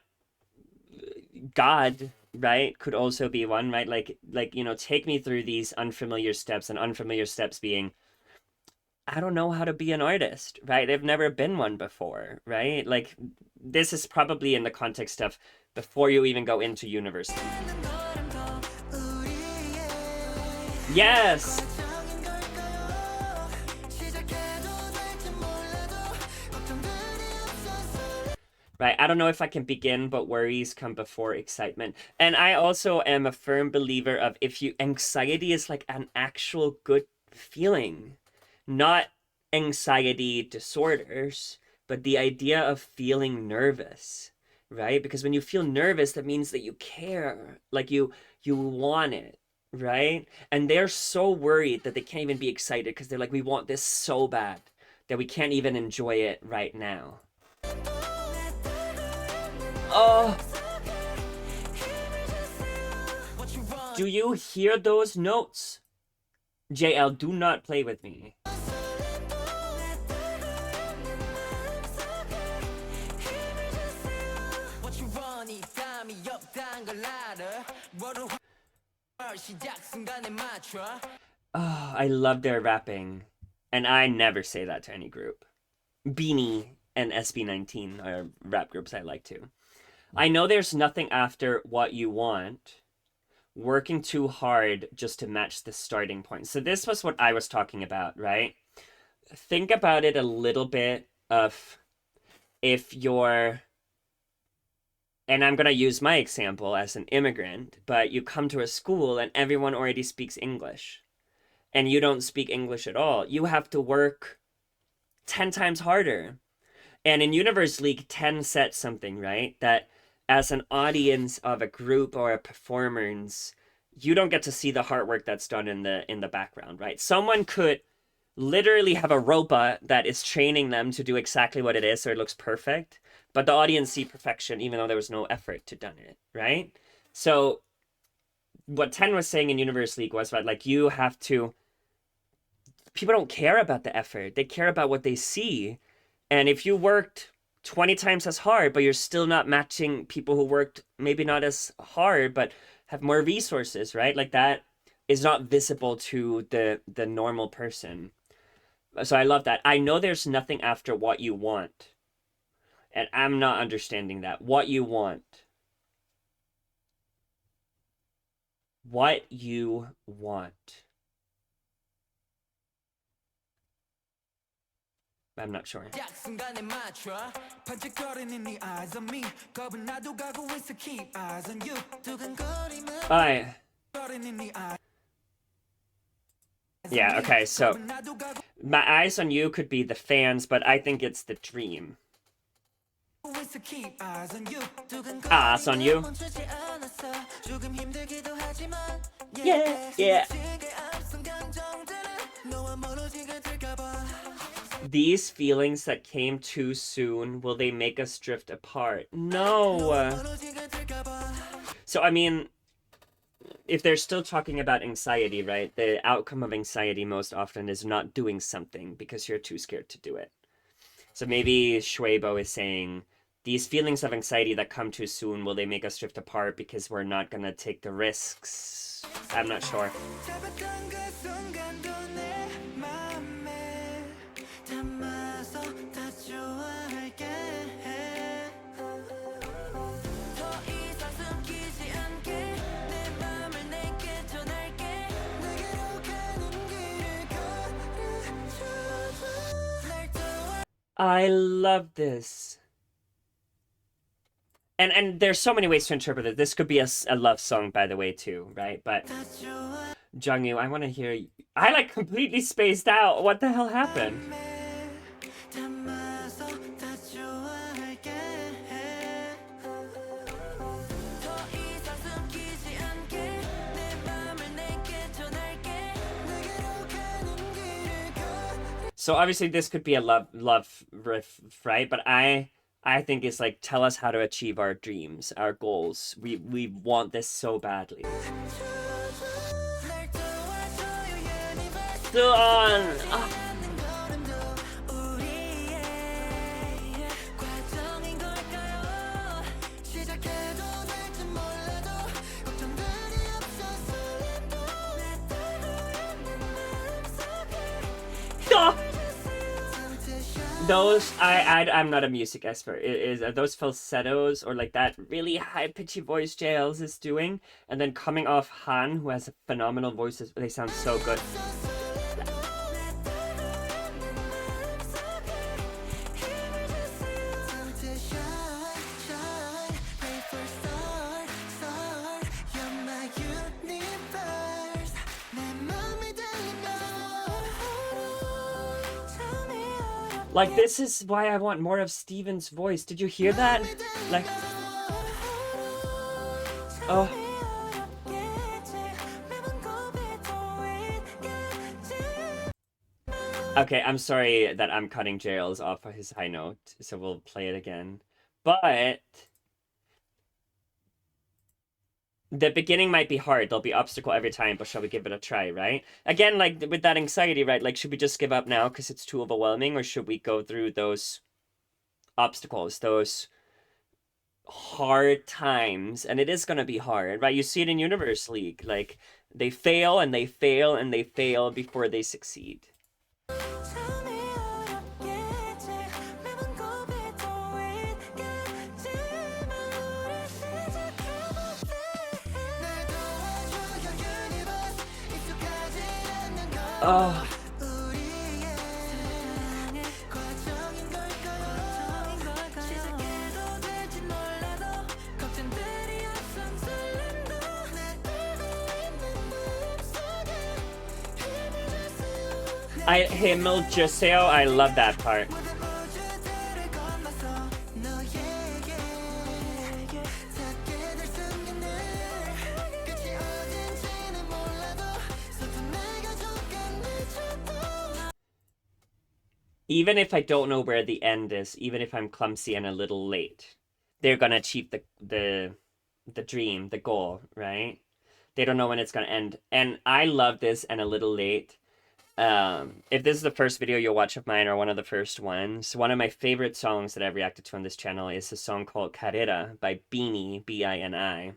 God, right, could also be one, right? Like, you know, take me through these unfamiliar steps, and unfamiliar steps being, I don't know how to be an artist, right? They've never been one before, right? Like, this is probably in the context of before you even go into university. Yes! Right, I don't know if I can begin, but worries come before excitement. And I also am a firm believer of anxiety is like an actual good feeling. Not anxiety disorders, but the idea of feeling nervous, right? Because when you feel nervous, that means that you care, like you want it, right? And they're so worried that they can't even be excited because they're like, we want this so bad that we can't even enjoy it right now. Oh, do you hear those notes? JL, do not play with me. Oh, I love their rapping. And I never say that to any group. Beanie and SB19 are rap groups I like too. I know there's nothing after what you want. Working too hard just to match the starting point. So this was what I was talking about, right? Think about it a little bit of if you're, and I'm going to use my example as an immigrant, but you come to a school and everyone already speaks English and you don't speak English at all. You have to work 10 times harder. And in Universe League, 10 said something, right? That as an audience of a group or a performance, you don't get to see the hard work that's done in the background, right? Someone could literally have a robot that is training them to do exactly what it is so it looks perfect, but the audience see perfection even though there was no effort to done it, right? So what Ten was saying in Universe League was about, like, you have to, people don't care about the effort, they care about what they see. And if you worked 20 times as hard, but you're still not matching people who worked maybe not as hard, but have more resources, right? Like, that is not visible to the normal person. So I love that. I know there's nothing after what you want. And I'm not understanding that. What you want. What you want. I'm not sure. Yeah, okay, so my eyes on you could be the fans, but I think it's the dream. Eyes on you. Yeah, yeah. These feelings that came too soon, will they make us drift apart? No. So, I mean, if they're still talking about anxiety, right? The outcome of anxiety most often is not doing something because you're too scared to do it. So maybe Shuaibo is saying, these feelings of anxiety that come too soon, will they make us drift apart because we're not gonna take the risks? I'm not sure. I love this. And there's so many ways to interpret it. This could be a love song, by the way, too, right? But Jeongwoo, I want to hear you. I like completely spaced out. What the hell happened? So obviously this could be a love riff, right? But I think it's like, tell us how to achieve our dreams, our goals. We want this so badly. Juwon! Oh. Those, I'm not a music expert. Are those falsettos or like that really high pitchy voice JL's is doing, and then coming off Han, who has a phenomenal voice, they sound so good. Like, this is why I want more of Steven's voice. Did you hear that? Like, Oh. Okay, I'm sorry that I'm cutting Jails off of his high note, so we'll play it again. But the beginning might be hard. There'll be obstacle every time, but shall we give it a try, right? Again, like with that anxiety, right? Like, should we just give up now because it's too overwhelming, or should we go through those obstacles, those hard times? And it is going to be hard, right? You see it in Universe League. Like, they fail and they fail and they fail before they succeed. Oh. 힘을 주세요. I love that part. Even if I don't know where the end is, even if I'm clumsy and a little late, they're gonna achieve the dream, the goal, right? They don't know when it's gonna end. And I love this and a little late. If this is the first video you'll watch of mine or one of the first ones, one of my favorite songs that I've reacted to on this channel is a song called Carrera by Bini, B-I-N-I.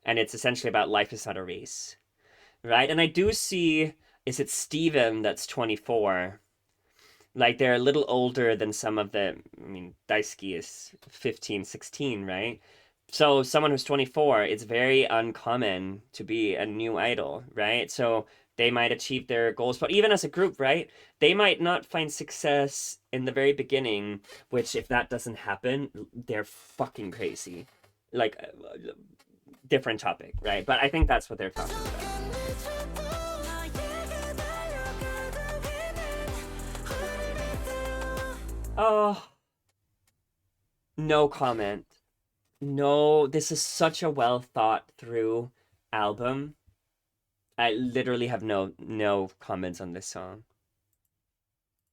And it's essentially about life is not a race, right? And I do see, is it Steven that's 24? Like, they're a little older than some of the, I mean, Daisuke is 15, 16, right? So someone who's 24, it's very uncommon to be a new idol, right? So they might achieve their goals, but even as a group, right? They might not find success in the very beginning, which if that doesn't happen, they're fucking crazy. Like, different topic, right? But I think that's what they're talking about. Oh, no comment. No, this is such a well thought through album. I literally have no comments on this song.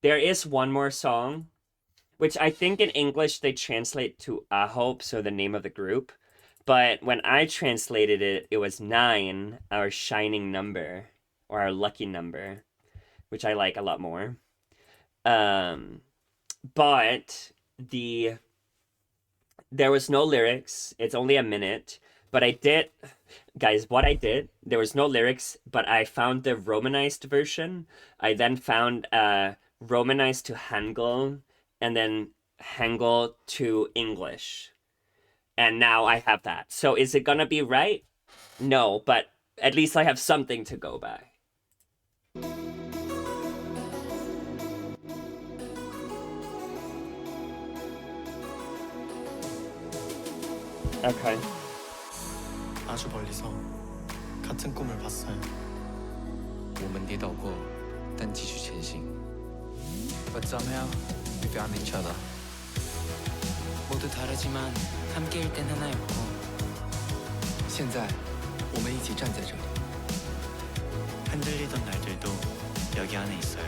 There is one more song, which I think in English they translate to AHOF, so the name of the group. But when I translated it, it was 9, our shining number, or our lucky number, which I like a lot more. But there was no lyrics. It's only a minute. But I did, guys, what I did, there was no lyrics, but I found the romanized version. I then found romanized to Hangul, and then Hangul to English. And now I have that. So is it gonna be right? No, but at least I have something to go by. Okay. 아주 멀리서 같은 꿈을 봤어요. 我们跌倒过，但继续前行。But somehow we found each other. 모두 다르지만 함께일 땐 하나였고. 现在我们一起站在这里。 흔들리던 날들도 여기 안에 있어요.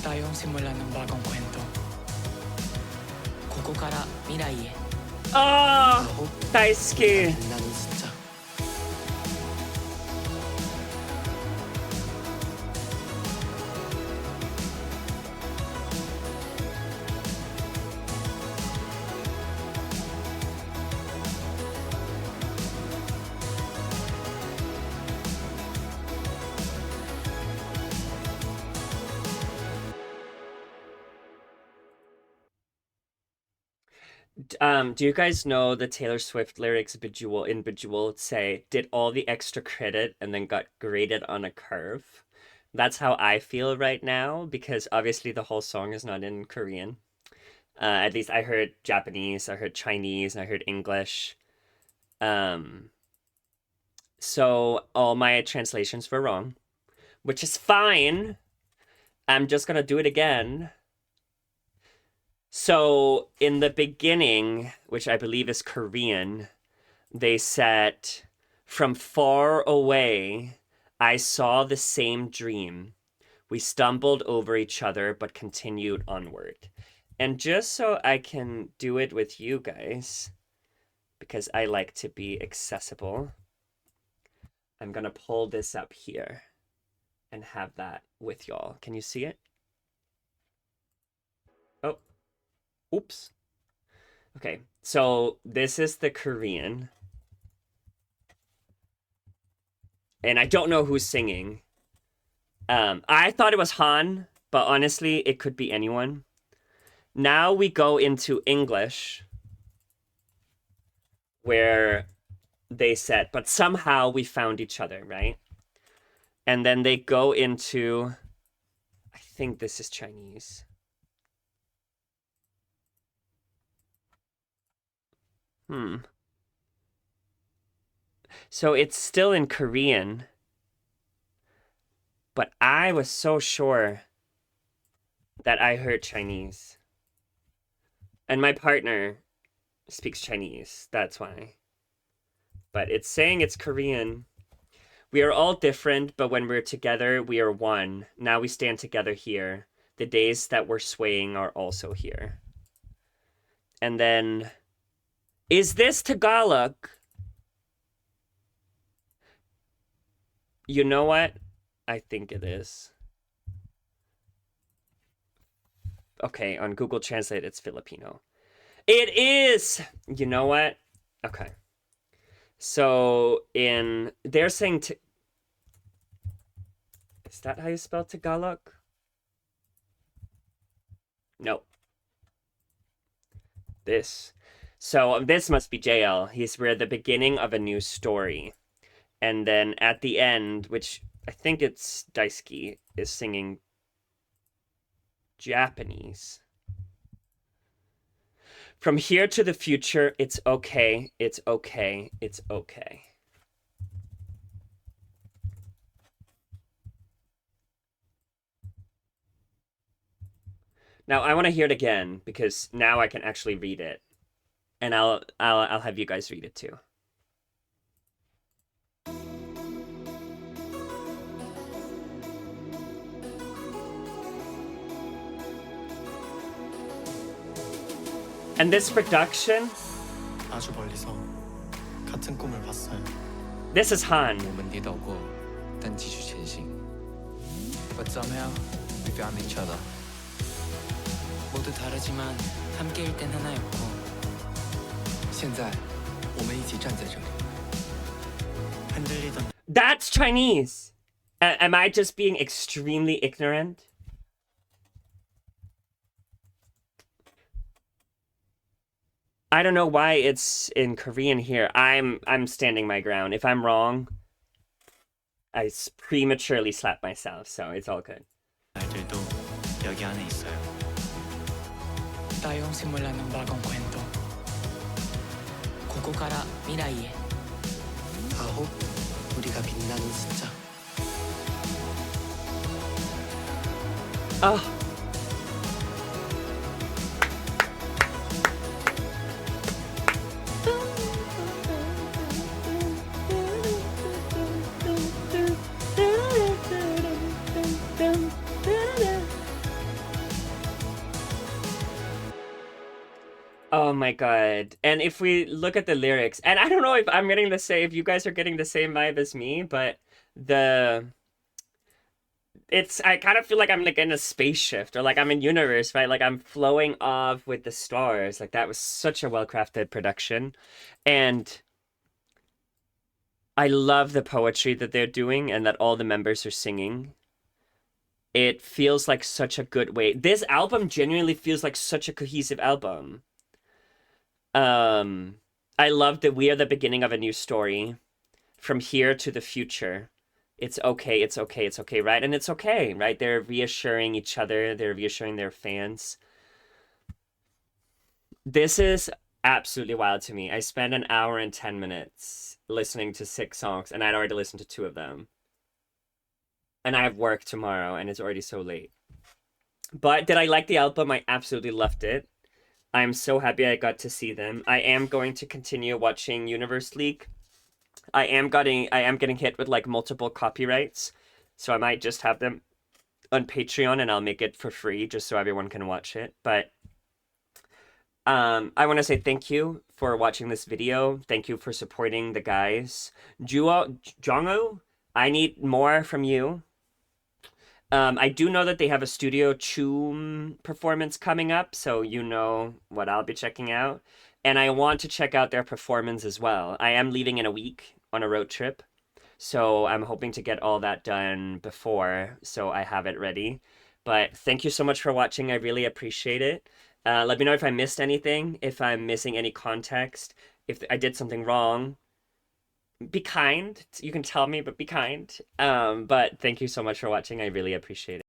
tayong simulan ng bagong kwento. ここから未来へ. Oh, Daisuke. 나는 진짜 Do you guys know the Taylor Swift lyrics in Bejeweled say, did all the extra credit and then got graded on a curve? That's how I feel right now, because obviously the whole song is not in Korean. At least I heard Japanese, I heard Chinese, I heard English. So all my translations were wrong, which is fine. I'm just gonna do it again. So in the beginning, which I believe is Korean, they said, "From far away, I saw the same dream. We stumbled over each other, but continued onward." And just so I can do it with you guys, because I like to be accessible, I'm gonna pull this up here and have that with y'all. Can you see it? Oh, oops. Okay, so this is the Korean. And I don't know who's singing. I thought it was Han, but honestly, it could be anyone. Now we go into English, where they said, "But somehow we found each other," right? And then they go into, I think this is Chinese. So it's still in Korean, but I was so sure that I heard Chinese. And my partner speaks Chinese, that's why. But it's saying it's Korean. "We are all different, but when we're together, we are one. Now we stand together here. The days that we're swaying are also here." And then, is this Tagalog? You know what? I think it is. Okay, on Google Translate, it's Filipino. It is! You know what? Okay. So, they're saying, is that how you spell Tagalog? No. This. So, this must be JL. We're at the beginning of a new story. And then at the end, which I think it's Daisuke, is singing Japanese. "From here to the future, it's okay, it's okay, it's okay." Now I want to hear it again because now I can actually read it, and I'll have you guys read it too. And this production, 아주 멀리서 같은 꿈을 봤어요. this is Han. 我们跌倒过，但继续前行。But somehow we found each other. 모두 다르지만 함께일 땐 하나였고 现在我们一起站在这里。 흔들리던 That's Chinese. Am I just being extremely ignorant? I don't know why it's in Korean here. I'm standing my ground. If I'm wrong, I prematurely slap myself, so it's all good. 날들도 여기 안에 있어요. tayong simulan ng bagong kwento. 고고가라 미라이에. AHOF, 우리가 빛나는 숫자. Oh. Oh my god. And if we look at the lyrics, and I don't know if I'm getting the same, if you guys are getting the same vibe as me, but I kind of feel like I'm like in a spaceship or like I'm in universe, right? Like I'm flowing off with the stars. Like that was such a well-crafted production. And I love the poetry that they're doing and that all the members are singing. It feels like such a good way. This album genuinely feels like such a cohesive album. I love that we are the beginning of a new story. From here to the future. It's okay, it's okay, it's okay, right? And it's okay, right? They're reassuring each other. They're reassuring their fans. This is absolutely wild to me. I spent an hour and 10 minutes listening to 6 songs, and I'd already listened to 2 of them. And I have work tomorrow, and it's already so late. But did I like the album? I absolutely loved it. I'm so happy I got to see them. I am going to continue watching Universe League. I am getting hit with like multiple copyrights, so I might just have them on Patreon and I'll make it for free just so everyone can watch it. But I want to say thank you for watching this video. Thank you for supporting the guys. Jeongwoo, I need more from you. I do know that they have a Studio Choom performance coming up, so you know what I'll be checking out. And I want to check out their performance as well. I am leaving in a week on a road trip, so I'm hoping to get all that done before, so I have it ready. But thank you so much for watching. I really appreciate it. Let me know if I missed anything, if I'm missing any context, if I did something wrong. Be kind. You can tell me, but be kind. But thank you so much for watching. I really appreciate it.